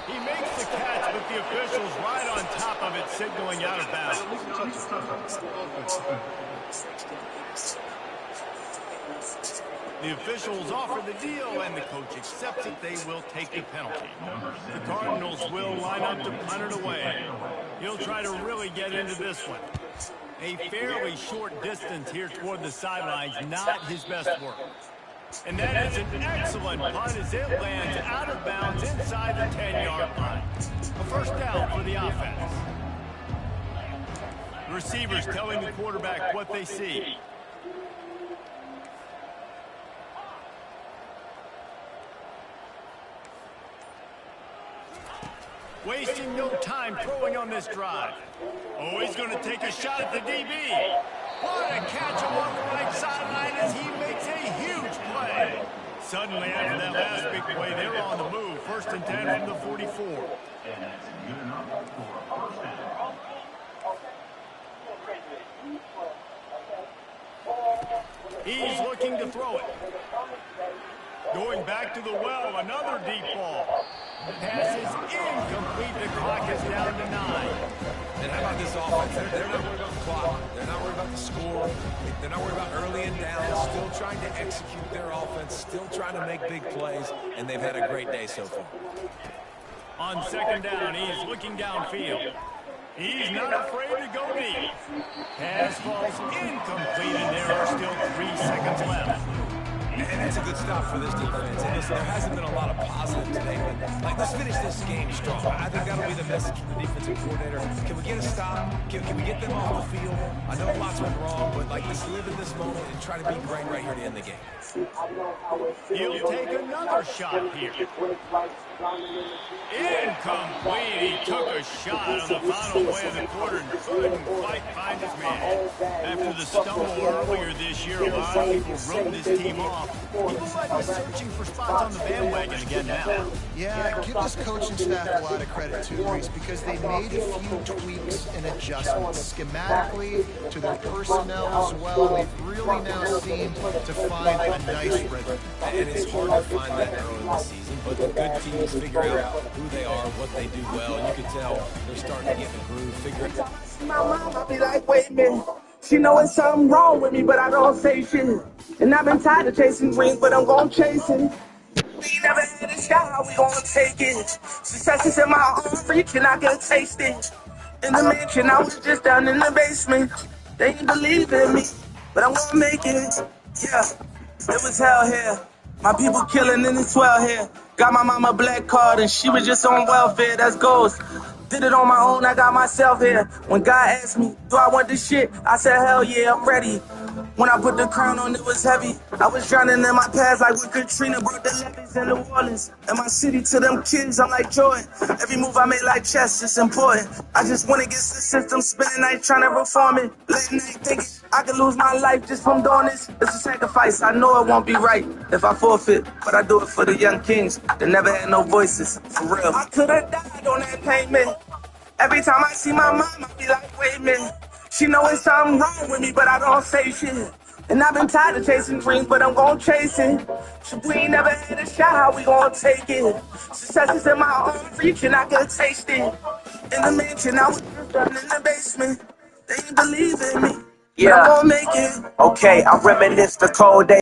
He makes the catch, but the officials right on top of it, signaling out of bounds. The officials offer the deal, and the coach accepts it. They will take the penalty. The Cardinals will line up to punt it away. He'll try to really get into this one. A fairly short distance here toward the sidelines, not his best work. And that is an excellent punt as it lands out of bounds inside the 10-yard line. A first down for the offense. The receivers telling the quarterback what they see. Wasting no time throwing on this drive. Oh, he's going to take a shot at the DB. What a catch along the right sideline as he makes a huge play. Suddenly, after that last big play, they're on the move. 1st and 10 from the 44. He's looking to throw it. Going back to the well, another deep ball. Pass is incomplete. The clock is down to 9. And how about this offense? They're not worried about the clock. They're not worried about the score. They're not worried about early and down. Still trying to execute their offense. Still trying to make big plays. And they've had a great day so far. On 2nd down, he's looking downfield. He's not afraid to go deep. Pass falls incomplete, and there are still 3 seconds left. And it's a good stop for this defense. And listen, there hasn't been a lot of positive today, but like, let's finish this game strong. I think that'll be the message from the defensive coordinator. Can we get a stop? Can we get them off the field? I know lots went wrong, but like, let's live in this moment and try to be great right here to end the game. He'll take another shot here. Incomplete. He took a shot on the final play of the quarter and couldn't quite find his man. After the stumble earlier this year, a lot of people wrote this team off. He might be searching for spots on the bandwagon again now. Yeah, give this coaching staff a lot of credit too, Reese, because they made a few tweaks and adjustments schematically to their personnel as well. They've really now seemed to find a nice rhythm. And it's hard to find that early in the season, but the good teams figure out who they are, what they do well, and you can tell they're starting to get in the groove, figure it out. My mom, I be like, wait a minute. She know it's something wrong with me, but I don't say shit. And I've been tired of chasing dreams, but I'm gonna chase it. We never had a shot, how we gonna take it? Success is in my own reach, and I can taste it. In the mansion, I was just down in the basement. They ain't believe in me, but I'm gonna make it. Yeah, it was hell here. My people killing in the 12 here. Got my mama black card and she was just on welfare. That's ghost. Did it on my own, I got myself here. When God asked me, do I want this shit? I said, hell yeah, I'm ready. When I put the crown on, it was heavy. I was drowning in my past like when Katrina brought the levees in New Orleans. And my city to them kids, I'm like Jordan. Every move I make like chess, it's important. I just went against the system, spending night trying to reform it. Late night thinking I could lose my life just from doing this. It's a sacrifice, I know it won't be right if I forfeit. But I do it for the young kings that never had no voices, for real. I could've died on that payment. Every time I see my mom, I be like, wait a minute. She know it's something wrong with me, but I don't say shit. And I've been tired of chasing dreams, but I'm gon' chase it. So we ain't never had a shot, how we gon' take it? Success is in my own reach, and I can taste it. In the mansion, I was done in the basement. They ain't believe in me. Yeah. I'm gon' make it. Okay, I reminisce the cold days.